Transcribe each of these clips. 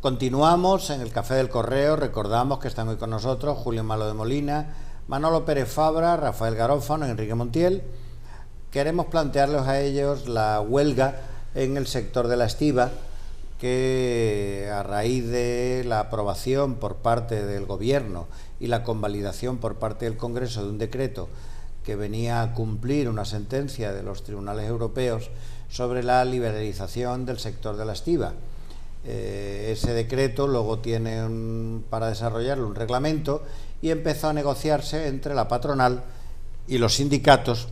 Continuamos en el Café del Correo. Recordamos que están hoy con nosotros Julio Malo de Molina, Manolo Pérez Fabra, Rafael Garófano y Enrique Montiel. Queremos plantearles a ellos la huelga en el sector de la estiba, que a raíz de la aprobación por parte del Gobierno y la convalidación por parte del Congreso de un decreto que venía a cumplir una sentencia de los tribunales europeos sobre la liberalización del sector de la estiba. Ese decreto luego tiene para desarrollarlo un reglamento y empezó a negociarse entre la patronal y los sindicatos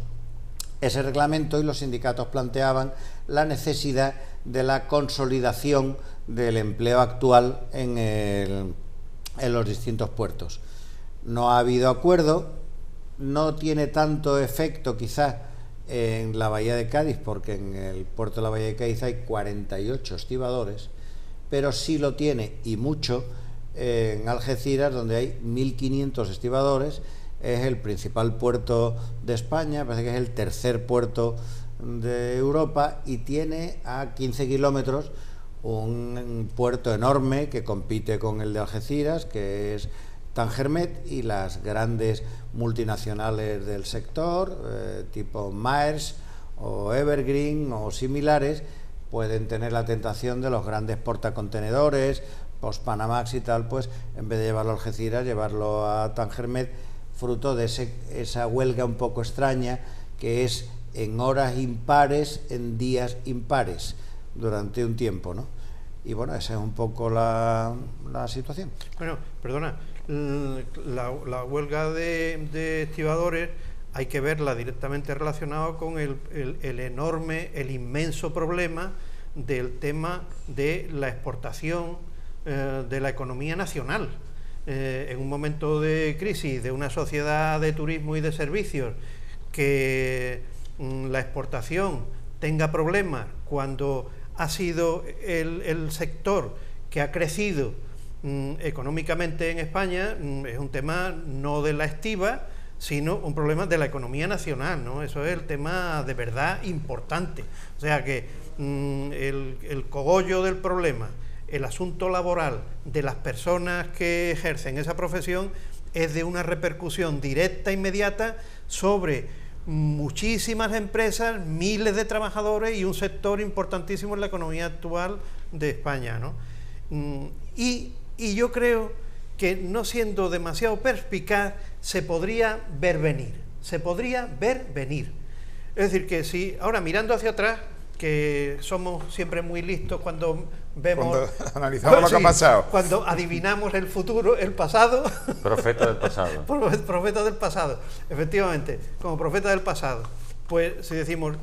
ese reglamento, y los sindicatos planteaban la necesidad de la consolidación del empleo actual en los distintos puertos. No ha habido acuerdo, no tiene tanto efecto quizás en la Bahía de Cádiz, porque en el puerto de la Bahía de Cádiz hay 48 estibadores, pero sí lo tiene, y mucho, en Algeciras, donde hay 1.500 estibadores. Es el principal puerto de España, parece que es el tercer puerto de Europa, y tiene a 15 kilómetros un puerto enorme que compite con el de Algeciras, que es Tangermet, y las grandes multinacionales del sector, tipo Maersk o Evergreen o similares, pueden tener la tentación de los grandes portacontenedores, post-Panamax y tal, pues en vez de llevarlo a Algeciras, llevarlo a Tangermet, fruto de esa huelga un poco extraña, que es en horas impares, en días impares, durante un tiempo, ¿no? Y bueno, esa es un poco la situación. Bueno, perdona, la huelga de estibadores hay que verla directamente relacionada con el inmenso problema del tema de la exportación de la economía nacional. En un momento de crisis de una sociedad de turismo y de servicios, que la exportación tenga problemas cuando ha sido el sector que ha crecido económicamente en España, es un tema no de la estiba, sino un problema de la economía nacional, ¿no? Eso es el tema de verdad importante. O sea que el cogollo del problema, el asunto laboral de las personas que ejercen esa profesión, es de una repercusión directa e inmediata sobre muchísimas empresas, miles de trabajadores y un sector importantísimo en la economía actual de España, ¿no? Y yo creo que, no siendo demasiado perspicaz, se podría ver venir. Es decir, que si ahora, mirando hacia atrás, que somos siempre muy listos cuando analizamos lo que ha pasado, cuando adivinamos el futuro, el pasado. Profeta del pasado. Profeta del pasado, efectivamente, como profeta del pasado. Pues si decimos,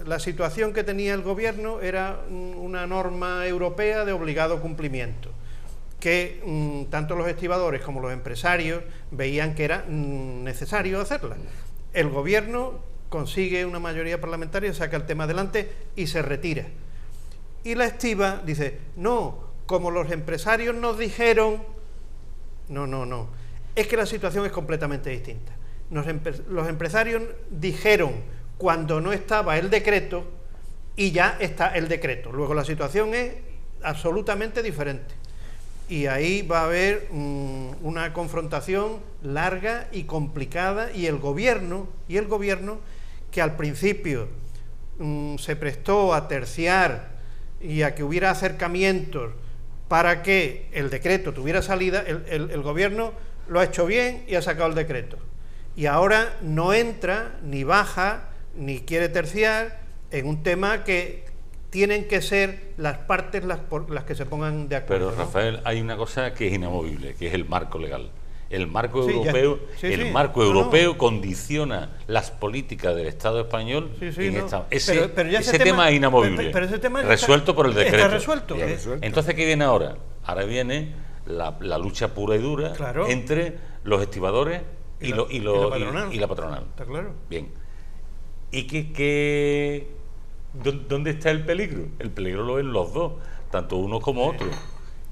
la situación que tenía el gobierno era una norma europea de obligado cumplimiento, que tanto los estibadores como los empresarios veían que era necesario hacerla. El gobierno consigue una mayoría parlamentaria, saca el tema adelante y se retira. Y la estiba dice, no, como los empresarios nos dijeron, no, es que la situación es completamente distinta. Los empresarios dijeron cuando no estaba el decreto, y ya está el decreto. Luego la situación es absolutamente diferente. Y ahí va a haber una confrontación larga y complicada, y el gobierno, que al principio se prestó a terciar y a que hubiera acercamientos para que el decreto tuviera salida, el gobierno lo ha hecho bien y ha sacado el decreto. Y ahora no entra, ni baja, ni quiere terciar en un tema que tienen que ser las partes las que se pongan de acuerdo. Pero, Rafael, ¿no? Hay una cosa que es inamovible, que es el marco legal. El marco europeo condiciona las políticas del Estado español. Ese tema es inamovible, pero ese tema resuelto por el decreto. Está resuelto. Entonces, ¿qué viene ahora? Ahora viene la lucha pura y dura, claro, entre los estibadores y la patronal. Está claro. Bien. ¿Y dónde está el peligro? El peligro lo ven los dos, tanto uno como otro,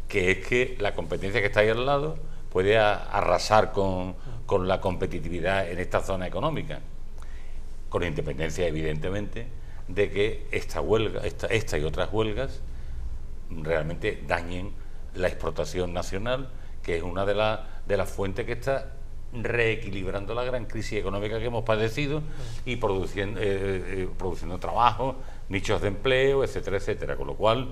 que es que la competencia que está ahí al lado puede arrasar con la competitividad en esta zona económica, con independencia, evidentemente, de que esta huelga, esta y otras huelgas realmente dañen la explotación nacional, que es una de las fuentes que está reequilibrando la gran crisis económica que hemos padecido y produciendo trabajo, nichos de empleo, etcétera, etcétera. Con lo cual,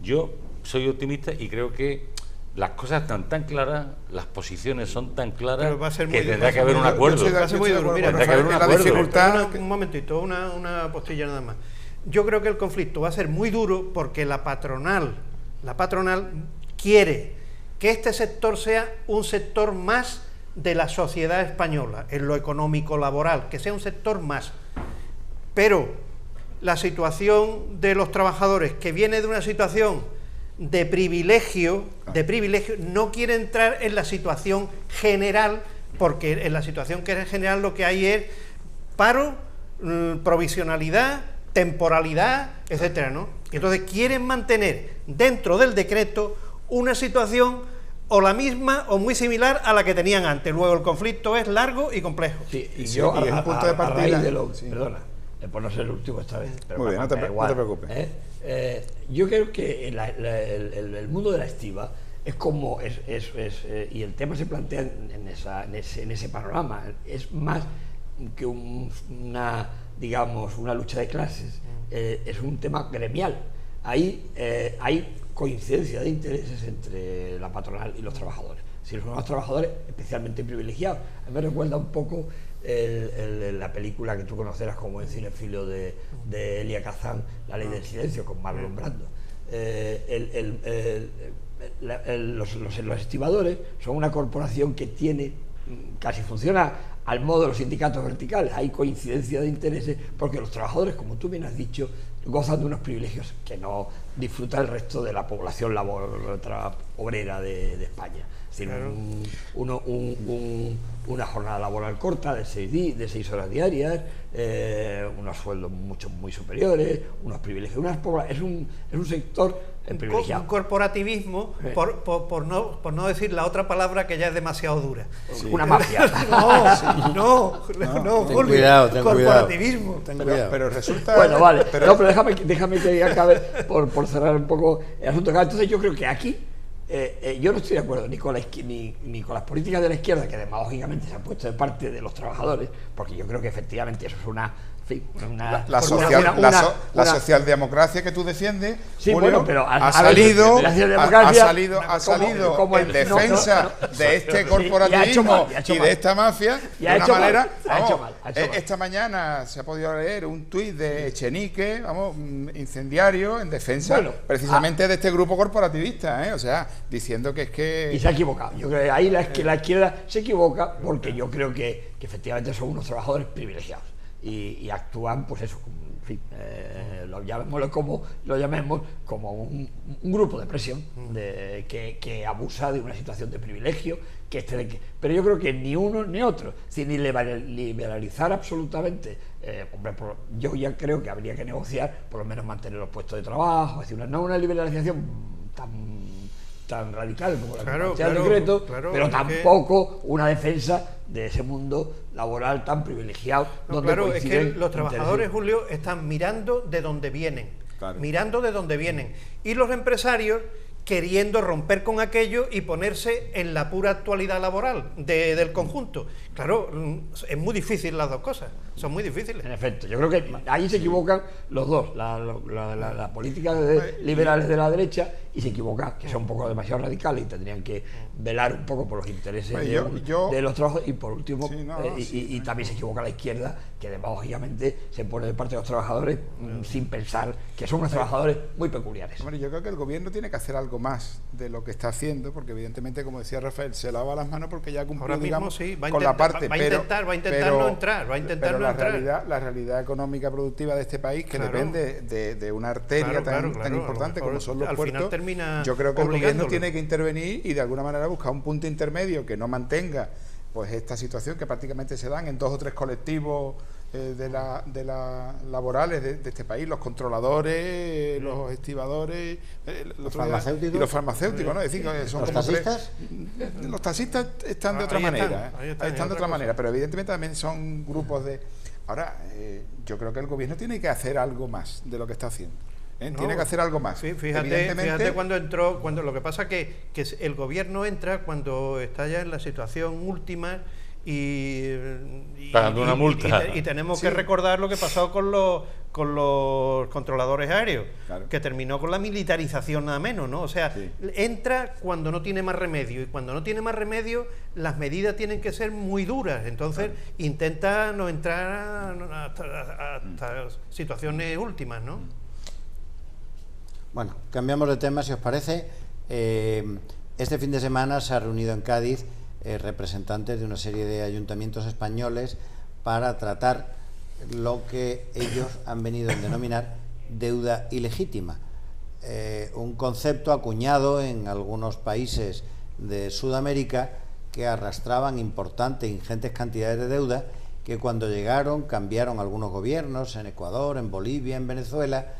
yo soy optimista y creo que las cosas están tan claras, las posiciones son tan claras que tendrá que haber un acuerdo. Tendrá que haber un acuerdo. Un momentito, una postilla nada más. Yo creo que el conflicto va a ser muy duro porque la patronal quiere que este sector sea un sector más de la sociedad española, en lo económico laboral, que sea un sector más. Pero la situación de los trabajadores, que viene de una situación de privilegio, no quiere entrar en la situación general, porque en la situación que es general lo que hay es paro, provisionalidad, temporalidad, etcétera, ¿no? Y entonces quieren mantener dentro del decreto una situación o la misma o muy similar a la que tenían antes. Luego el conflicto es largo y complejo. Sí, y yo y es un punto de partida. Perdona, por no ser el último esta vez. Pero muy bien, no te preocupes. Yo creo que el mundo de la estiba es como y el tema se plantea en ese panorama. Es más que una lucha de clases. Es un tema gremial. Ahí hay coincidencia de intereses entre la patronal y los trabajadores. Si son los trabajadores especialmente privilegiados. A mí me recuerda un poco la película que tú conocerás como en cinefilo de Elia Kazan, La ley del silencio, con Marlon Brando. Los estibadores son una corporación que casi funciona al modo de los sindicatos verticales. Hay coincidencia de intereses porque los trabajadores, como tú bien has dicho, gozan de unos privilegios que no disfruta el resto de la población obrera de España. Es decir, claro. Una jornada laboral corta de 6 horas diarias, unos sueldos muy superiores, unos privilegios. Es un sector privilegiado. Un corporativismo, por no decir la otra palabra que ya es demasiado dura. Sí. Una mafia. No, ten cuidado, corporativismo. Pero resulta... Bueno, vale. Pero déjame que acabe por cerrar un poco el asunto. Entonces yo creo que aquí yo no estoy de acuerdo ni con las políticas de la izquierda, que demagógicamente se han puesto de parte de los trabajadores, porque yo creo que efectivamente eso es la socialdemocracia que tú defiendes, sí, Julio, bueno, pero ha salido como en defensa de este corporativismo y de esta mafia de una manera. Esta mañana se ha podido leer un tuit de Echenique, incendiario, en defensa precisamente de este grupo corporativista, o sea, diciendo que es que... Y se ha equivocado. Yo creo que ahí la izquierda se equivoca, porque yo creo que efectivamente son unos trabajadores privilegiados y actúan, pues eso, en fin, lo llamemos como un grupo de presión que abusa de una situación de privilegio, pero yo creo que ni uno ni otro, sin ni liberalizar absolutamente. Yo ya creo que habría que negociar, por lo menos mantener los puestos de trabajo, es decir, no una liberalización tan radical como la que plantea el decreto, pero tampoco una defensa de ese mundo laboral tan privilegiado. Es que los trabajadores, Julio, están mirando de dónde vienen, y los empresarios queriendo romper con aquello y ponerse en la pura actualidad laboral del conjunto. Claro, es muy difícil las dos cosas, son muy difíciles. En efecto, yo creo que ahí se equivocan los dos, la política liberales de la derecha, y se equivocan, que son un poco demasiado radicales y tendrían que velar un poco por los intereses de los trabajadores. Y por último, y también se equivoca la izquierda, que demagógicamente se pone de parte de los trabajadores sin pensar que son unos trabajadores muy peculiares. Hombre, yo creo que el gobierno tiene que hacer algo más de lo que está haciendo, porque evidentemente, como decía Rafael, se lava las manos porque ya cumplió, digamos, con la parte. Va a intentar no entrar. La realidad económica productiva de este país, que depende de una arteria tan importante como son los puertos, yo creo que el gobierno tiene que intervenir y de alguna manera buscar un punto intermedio que no mantenga pues esta situación que prácticamente se dan en 2 o 3 colectivos de las laborales de este país, los controladores, los estibadores, los farmacéuticos, ¿no? Es decir, son ¿los taxistas? Los taxistas están de otra manera, están de otra manera, pero evidentemente también son grupos de... Ahora, yo creo que el gobierno tiene que hacer algo más de lo que está haciendo. Tiene que hacer algo más. Fíjate cuando lo que pasa que el gobierno entra cuando está ya en la situación última pagando una multa. Y tenemos que recordar lo que pasó con los controladores aéreos, que terminó con la militarización nada menos, ¿no? O sea, entra cuando no tiene más remedio, y cuando no tiene más remedio las medidas tienen que ser muy duras. Entonces intenta no entrar hasta situaciones últimas, ¿no? Bueno, cambiamos de tema si os parece. Este fin de semana se ha reunido en Cádiz representantes de una serie de ayuntamientos españoles para tratar lo que ellos han venido a denominar deuda ilegítima, un concepto acuñado en algunos países de Sudamérica que arrastraban importantes, ingentes cantidades de deuda que cuando llegaron cambiaron algunos gobiernos en Ecuador, en Bolivia, en Venezuela.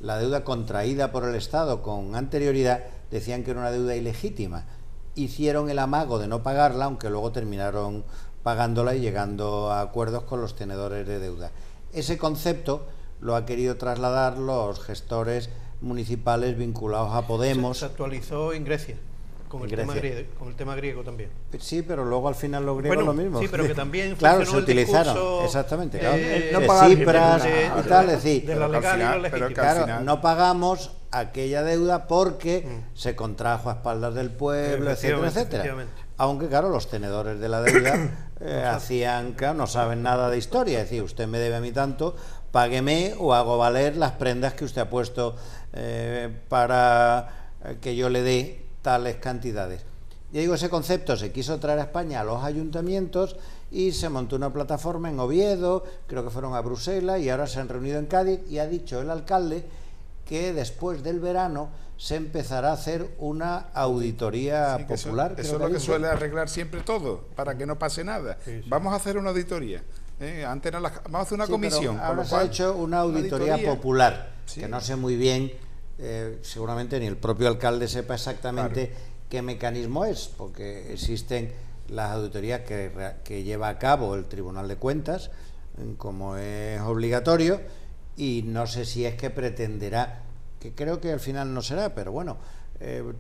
La deuda contraída por el Estado con anterioridad decían que era una deuda ilegítima. Hicieron el amago de no pagarla, aunque luego terminaron pagándola y llegando a acuerdos con los tenedores de deuda. Ese concepto lo ha querido trasladar los gestores municipales vinculados a Podemos. Se actualizó en Grecia, con el tema griego también. Sí, pero luego al final los griegos lo mismo. Sí, pero que también claro, se utilizaron, exactamente, claro, Cipras y tal, es decir, de la legal y lo legítimo. Claro, no pagamos aquella deuda porque se contrajo a espaldas del pueblo, etcétera, etcétera. Aunque, claro, los tenedores de la deuda hacían, claro, no saben nada de historia. Es decir, usted me debe a mí tanto, págueme o hago valer las prendas que usted ha puesto para que yo le dé tales cantidades. Yo digo, ese concepto se quiso traer a España a los ayuntamientos y se montó una plataforma en Oviedo, creo que fueron a Bruselas y ahora se han reunido en Cádiz, y ha dicho el alcalde que después del verano se empezará a hacer una auditoría popular. Eso es lo que suele arreglar siempre todo, para que no pase nada. Vamos a hacer una auditoría. Vamos a hacer una comisión. Ahora se ha hecho una auditoría popular, que no sé muy bien, seguramente ni el propio alcalde sepa exactamente qué mecanismo es, porque existen las auditorías que lleva a cabo el Tribunal de Cuentas, como es obligatorio, y no sé si es que pretenderá, que creo que al final no será, pero bueno,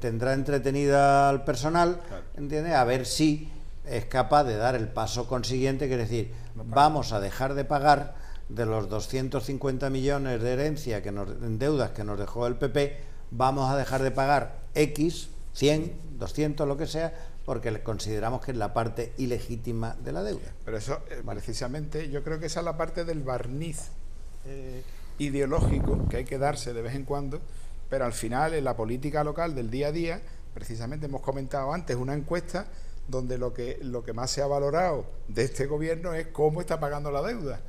tendrá entretenida al personal, ¿entiende? A ver si es capaz de dar el paso consiguiente, que es decir, vamos a dejar de pagar de los 250 millones de herencia en deudas que nos dejó el PP, vamos a dejar de pagar X, 100, 200, lo que sea, porque consideramos que es la parte ilegítima de la deuda. Pero eso, precisamente, yo creo que esa es la parte del barniz ideológico que hay que darse de vez en cuando, pero al final en la política local del día a día, precisamente hemos comentado antes una encuesta donde lo que más se ha valorado de este gobierno es cómo está pagando la deuda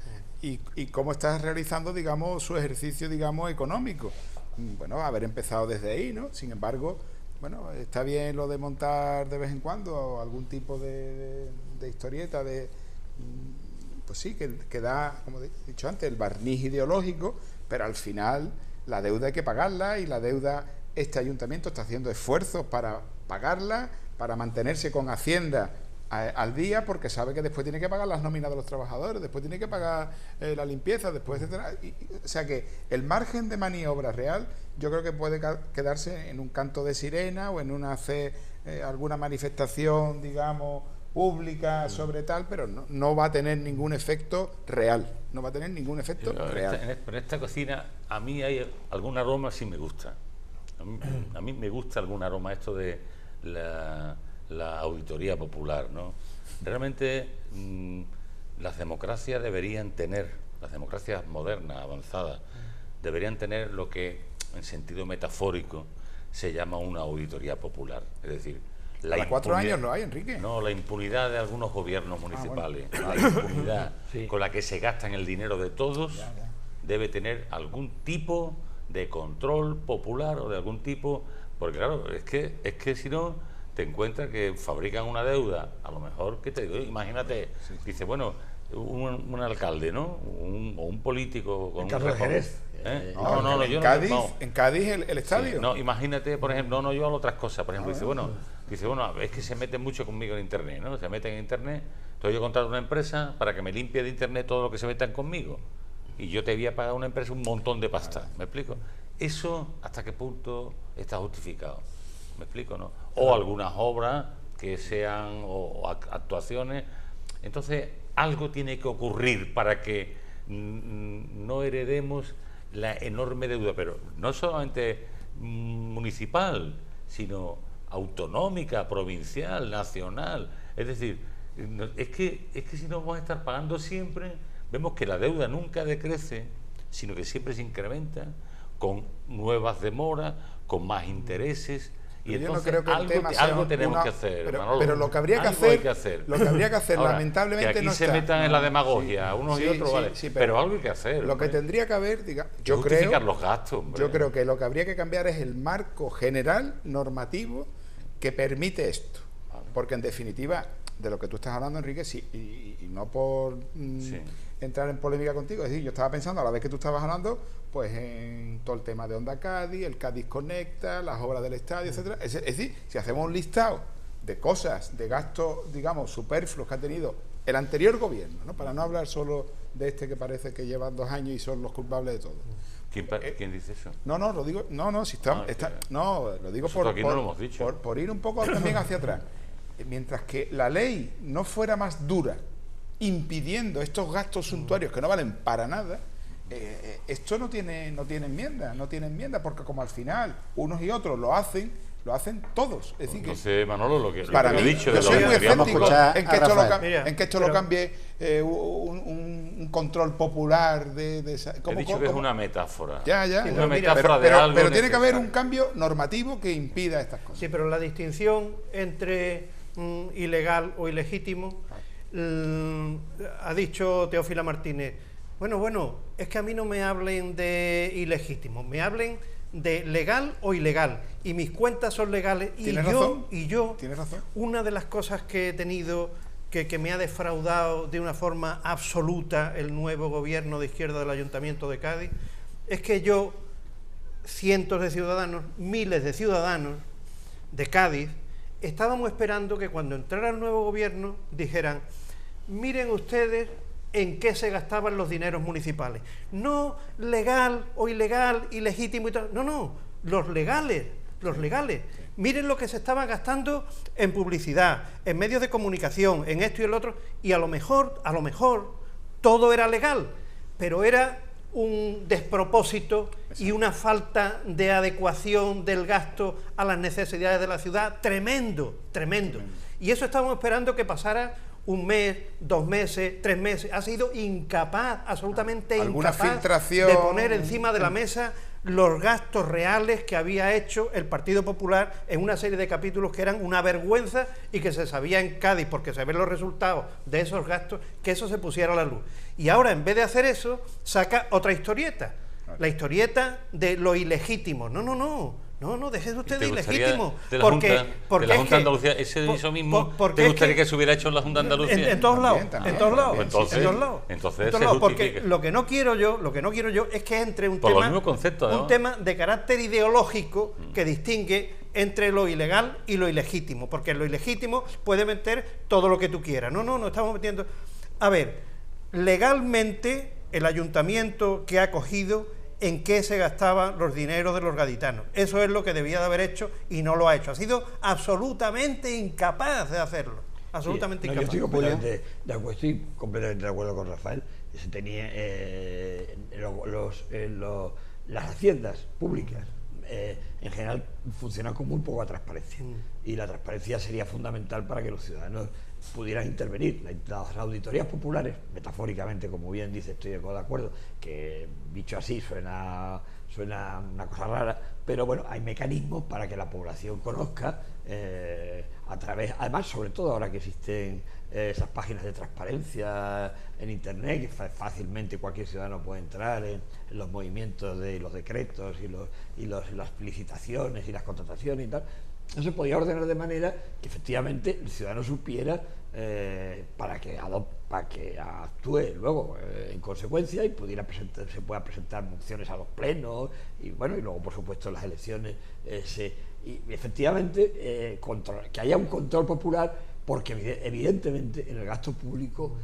y cómo está realizando, digamos, su ejercicio, digamos, económico. Bueno, haber empezado desde ahí, ¿no? Sin embargo, bueno, está bien lo de montar de vez en cuando algún tipo de historieta, pues sí, que da, como he dicho antes, el barniz ideológico, pero al final la deuda hay que pagarla, y la deuda, este ayuntamiento está haciendo esfuerzos para pagarla, para mantenerse con Hacienda al día, porque sabe que después tiene que pagar las nóminas de los trabajadores, después tiene que pagar la limpieza, después, etcétera. O sea que el margen de maniobra real yo creo que puede quedarse en un canto de sirena o en alguna manifestación, digamos, pública sobre tal, pero no va a tener ningún efecto real. No va a tener ningún efecto real. En esta cocina, a mí hay algún aroma sí me gusta. A mí me gusta algún aroma esto de la auditoría popular, ¿no? Realmente las democracias las democracias modernas, avanzadas, deberían tener lo que en sentido metafórico se llama una auditoría popular. Es decir, cada 4 años lo hay, Enrique. No, la impunidad de algunos gobiernos municipales, la impunidad con la que se gastan el dinero de todos, debe tener algún tipo de control popular o de algún tipo, porque claro, es que si no te encuentras que fabrican una deuda, a lo mejor, ¿qué te digo? Imagínate, dice, bueno, un alcalde, ¿no? O un político con Carlos Jerez. En Cádiz el estadio. Sí, no, imagínate, por ejemplo, yo hago otras cosas, por ejemplo, dice, bueno, es que se meten mucho conmigo en internet, ¿no? Se meten en internet, entonces yo contrato una empresa para que me limpie de internet todo lo que se metan conmigo. y yo te voy a pagar a una empresa un montón de pasta. ¿Me explico? ¿Eso hasta qué punto está justificado? ¿Me explico, no? O algunas obras que sean, o actuaciones. Entonces, algo tiene que ocurrir para que no heredemos la enorme deuda, pero no solamente municipal, sino autonómica, provincial, nacional. Es decir, es que si no vamos a estar pagando siempre, vemos que la deuda nunca decrece, sino que siempre se incrementa, con nuevas demoras, con más intereses. Y yo entonces no creo que algo tenemos que hacer, pero lo que habría que hacer, Ahora, lamentablemente que aquí no se está. metan en la demagogia unos y otros, vale, pero algo hay que hacer. Lo que tendría que haber, yo justificar los gastos, hombre. Yo creo que lo que habría que cambiar es el marco general normativo que permite esto, porque en definitiva de lo que tú estás hablando, Enrique, sí, y no por entrar en polémica contigo, es decir, yo estaba pensando a la vez que tú estabas hablando, pues en todo el tema de Onda Cádiz, el Cádiz Conecta, las obras del estadio, etcétera. Es decir, si hacemos un listado de cosas, de gastos, digamos, superfluos que ha tenido el anterior gobierno, ¿no? Para no hablar solo de este que parece que llevan 2 años y son los culpables de todo. ¿Quién dice eso? No, lo digo, si está, lo digo por ir un poco también hacia atrás. Mientras que la ley no fuera más dura, impidiendo estos gastos suntuarios que no valen para nada, esto no tiene enmienda, porque como al final unos y otros lo hacen todos. Es decir, entonces, Manolo, lo que he dicho, yo soy muy escéptico en que esto lo cambie un control popular de esa, he dicho que es una metáfora. Una metáfora de algo pero tiene que haber un cambio normativo que impida estas cosas. Sí, pero la distinción entre ilegal o ilegítimo, ha dicho Teófila Martínez, bueno, es que a mí no me hablen de ilegítimo, me hablen de legal o ilegal, y mis cuentas son legales, y yo ¿Tienes razón? Una de las cosas que he tenido que me ha defraudado de una forma absoluta el nuevo gobierno de izquierda del Ayuntamiento de Cádiz, es que cientos de ciudadanos, miles de ciudadanos de Cádiz, estábamos esperando que cuando entrara el nuevo gobierno dijeran, miren ustedes en qué se gastaban los dineros municipales. No legal o ilegal, ilegítimo y tal. No, los legales. Miren lo que se estaban gastando en publicidad, en medios de comunicación, en esto y el otro, y a lo mejor todo era legal, pero era un despropósito y una falta de adecuación del gasto a las necesidades de la ciudad tremendo. Y eso estábamos esperando que pasara 1 mes, 2 meses, 3 meses. Ha sido absolutamente incapaz de poner encima de la mesa los gastos reales que había hecho el Partido Popular en una serie de capítulos que eran una vergüenza y que se sabía en Cádiz, porque se ven los resultados de esos gastos, que eso se pusiera a la luz. Y ahora, en vez de hacer eso, saca otra historieta, la historieta de lo ilegítimo. No, deje usted de ilegítimo. De la Junta de Andalucía, eso mismo, ¿te gustaría que se hubiera hecho en la Junta de Andalucía? En todos lados. Entonces porque lo que no quiero yo es que entre un tema de carácter ideológico que distingue entre lo ilegal y lo ilegítimo, porque en lo ilegítimo puede meter todo lo que tú quieras. No estamos metiendo. A ver, legalmente el ayuntamiento que ha acogido, en qué se gastaban los dineros de los gaditanos. Eso es lo que debía de haber hecho y no lo ha hecho. Ha sido absolutamente incapaz de hacerlo. Absolutamente incapaz. Yo estoy completamente de acuerdo con Rafael. Se tenía las haciendas públicas en general funcionan con muy poca transparencia. Y la transparencia sería fundamental para que los ciudadanos pudieran intervenir. Las auditorías populares, metafóricamente, como bien dice, estoy de acuerdo, que dicho así suena una cosa rara, pero bueno, hay mecanismos para que la población conozca a través, además, sobre todo ahora que existen esas páginas de transparencia en internet, que fácilmente cualquier ciudadano puede entrar en los movimientos de los decretos y las licitaciones y las contrataciones y tal. No se podía ordenar de manera que efectivamente el ciudadano supiera para que actúe luego en consecuencia y se pueda presentar mociones a los plenos y luego por supuesto las elecciones y efectivamente que haya un control popular, porque evidentemente en el gasto público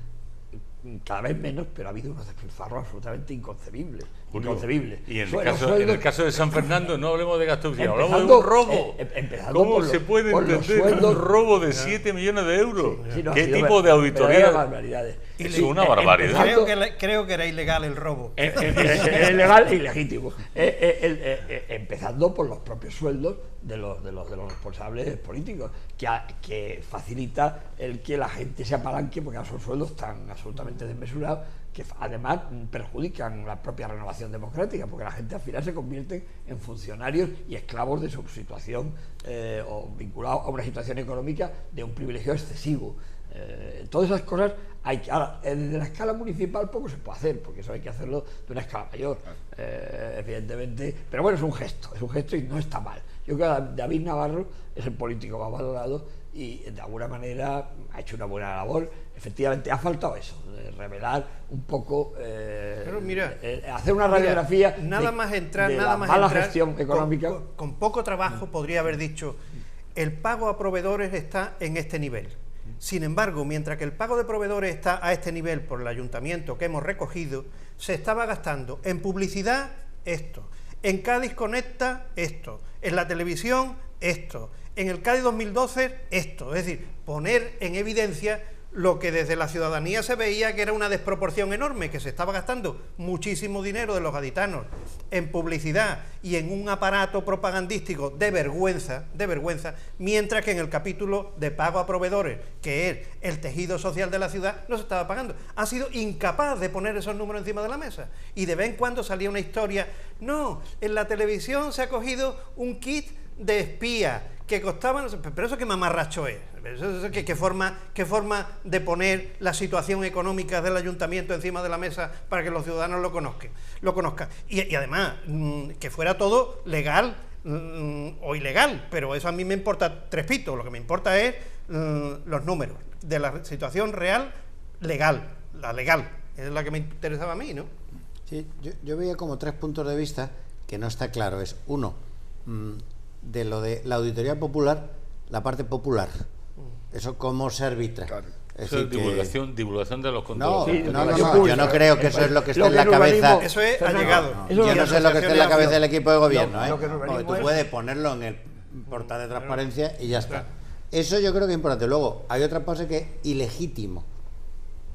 cada vez menos, pero ha habido unos despilfarros absolutamente inconcebibles. Julio, Inconcebibles. Y en el caso de San Fernando no hablemos de gasto oficial, hablamos de un robo. ¿Cómo se puede entender un robo de 7 millones de euros? ¿Qué tipo de auditoría? Es una barbaridad. Creo que era ilegal el robo. Es ilegal e ilegítimo. Empezando por los propios sueldos de los responsables políticos, que facilita el que la gente se apalanque, porque son sueldos tan absolutamente desmesurados que además perjudican la propia renovación democrática, porque la gente al final se convierte en funcionarios y esclavos de su situación o vinculados a una situación económica de un privilegio excesivo. Todas esas cosas ahora, desde la escala municipal poco se puede hacer, porque eso hay que hacerlo de una escala mayor, evidentemente, pero bueno, es un gesto y no está mal. Yo creo que David Navarro es el político más valorado y de alguna manera ha hecho una buena labor. Efectivamente ha faltado eso, de revelar un poco, pero mira, hacer una radiografía nada más entrar gestión económica. Con poco trabajo podría haber dicho: el pago a proveedores está en este nivel. Sin embargo, mientras que el pago de proveedores está a este nivel por el ayuntamiento que hemos recogido, se estaba gastando en publicidad esto, en Cádiz Conecta esto, en la televisión esto, en el Cádiz 2012 esto. Es decir, poner en evidencia lo que desde la ciudadanía se veía que era una desproporción enorme, que se estaba gastando muchísimo dinero de los gaditanos en publicidad y en un aparato propagandístico de vergüenza, mientras que en el capítulo de pago a proveedores, que es el tejido social de la ciudad, no se estaba pagando. Ha sido incapaz de poner esos números encima de la mesa, y de vez en cuando salía una historia: no, en la televisión se ha cogido un kit de espía que costaba, no sé, pero eso qué mamarracho es. ¿Qué forma de poner la situación económica del ayuntamiento encima de la mesa para que los ciudadanos lo conozcan? Y además, que fuera todo legal o ilegal, pero eso a mí me importa tres pitos. Lo que me importa es los números de la situación real, legal, la legal, es la que me interesaba a mí, ¿no? Sí, yo veía como 3 puntos de vista que no está claro. Es uno, de lo de la auditoría popular, la parte popular. Eso cómo se arbitra. Claro. Es decir, divulgación de los controles. No, yo no creo que eso es lo que esté en la cabeza. Eso es allegado. Yo no sé lo que esté en la cabeza del equipo de gobierno. Porque tú puedes ponerlo en el portal de transparencia y ya está. Eso yo creo que es importante. Luego, hay otra cosa que es ilegítimo.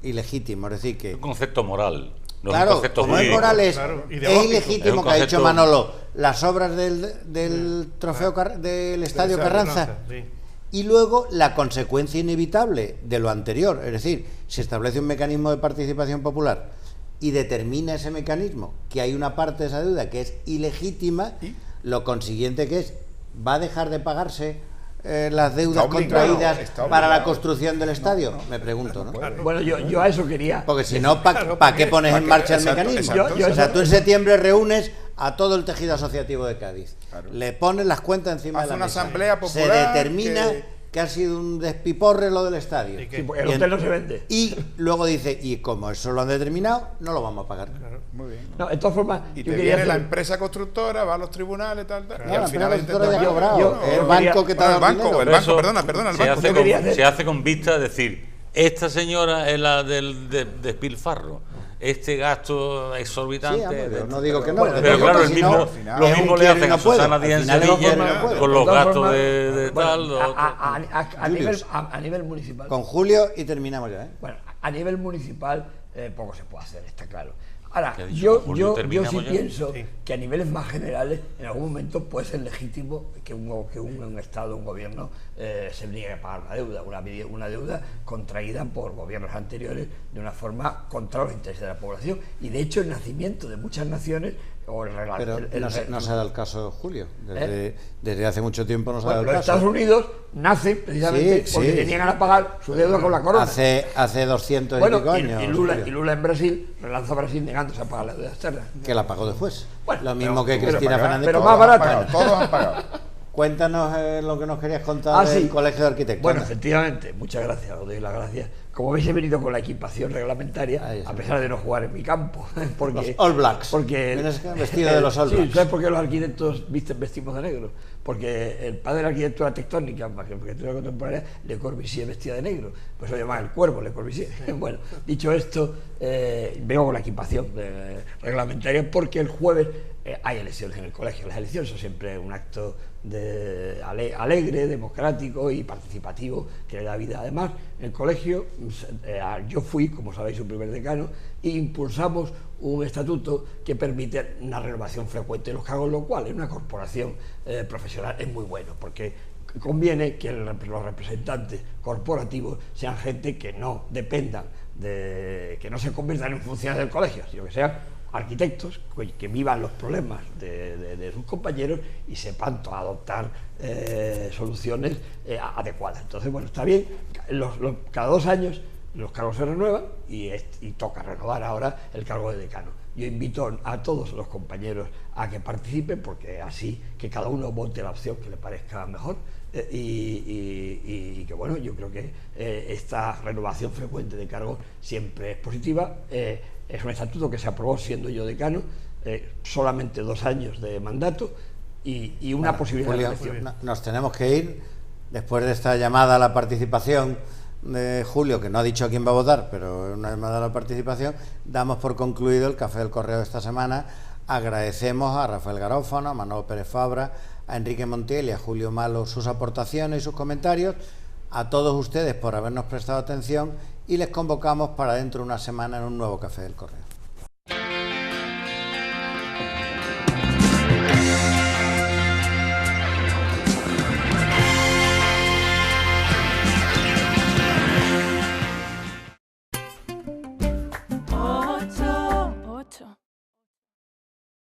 Ilegítimo, es decir que... Es un concepto moral. No claro, es un concepto como es moral, es ilegítimo que ha dicho Manolo las obras del trofeo del Estadio Carranza. Y luego la consecuencia inevitable de lo anterior, es decir, se establece un mecanismo de participación popular y determina ese mecanismo que hay una parte de esa deuda que es ilegítima, lo consiguiente que es, va a dejar de pagarse las deudas contraídas para la construcción del estadio, me pregunto, ¿no? Bueno, yo a eso quería. Porque si no, ¿para qué pones en marcha el mecanismo? O sea, tú en septiembre reúnes a todo el tejido asociativo de Cádiz, le pones las cuentas encima de la mesa, asamblea popular, se determina que ha sido un despiporre lo del estadio, sí, el hotel no se vende, y luego dice, y como eso lo han determinado, no lo vamos a pagar. Muy bien. No, de todas formas, y te viene la empresa constructora, va a los tribunales, tal, y al final el banco que te da el banco, perdona, el banco. Se hace con vista a decir, esta señora es la del despilfarro, este gasto exorbitante. Sí, no digo que no, pero claro, lo mismo le hacen a Susana Díaz en Sevilla con los gastos de tal. A nivel municipal. Con Julio y terminamos ya. Bueno, a nivel municipal poco se puede hacer, está claro. Ahora, yo sí pienso que a niveles más generales, en algún momento puede ser legítimo que un Estado, un gobierno, se niegue a pagar una deuda contraída por gobiernos anteriores de una forma contra los intereses de la población. Y de hecho, el nacimiento de muchas naciones... Pero no se da el caso, Julio. Desde hace mucho tiempo no se da el caso. Los Estados Unidos nacen precisamente porque se niegan a pagar su deuda con la corona. Hace 200 y pico años. Y Lula en Brasil relanza a Brasil negándose a pagar la deuda externa. Que la pagó después. Lo mismo que Cristina Fernández. Pero más barata. Todos han pagado. Cuéntanos lo que nos querías contar del Colegio de Arquitectos. Bueno, efectivamente, muchas gracias, os doy las gracias. como veis he venido con la equipación reglamentaria, a pesar de no jugar en mi campo. Porque, los All Blacks. Porque, vienes vestido de los All Blacks. Sí, ¿sabes por qué los arquitectos vestimos de negro? Porque el padre de la arquitectura tectónica, más que la arquitectura contemporánea, Le Corbusier vestía de negro. Pues lo llamaban el cuervo Le Corbusier. Bueno, dicho esto, vengo con la equipación reglamentaria porque el jueves hay elecciones en el colegio. Las elecciones son siempre un acto alegre, democrático y participativo que le da vida. Además, en el colegio yo fui, como sabéis, su primer decano e impulsamos un estatuto que permite una renovación frecuente de los cargos, lo cual en una corporación profesional es muy bueno, porque conviene que los representantes corporativos sean gente que no dependan que no se conviertan en funcionarios del colegio, sino que sean arquitectos que vivan los problemas de sus compañeros y sepan adoptar soluciones adecuadas. Entonces, bueno, está bien, cada 2 años los cargos se renuevan y toca renovar ahora el cargo de decano. Yo invito a todos los compañeros a que participen, porque así que cada uno vote la opción que le parezca mejor y que bueno, yo creo que esta renovación frecuente de cargos siempre es positiva. Es un estatuto que se aprobó siendo yo decano, solamente 2 años de mandato y una posibilidad Julio, de elección. Nos tenemos que ir después de esta llamada a la participación de Julio, que no ha dicho a quién va a votar, pero una llamada a la participación. Damos por concluido el Café del Correo de esta semana. Agradecemos a Rafael Garófano, a Manolo Pérez Fabra, a Enrique Montiel y a Julio Malo sus aportaciones y sus comentarios, a todos ustedes por habernos prestado atención y les convocamos para dentro de una semana en un nuevo Café del Correo.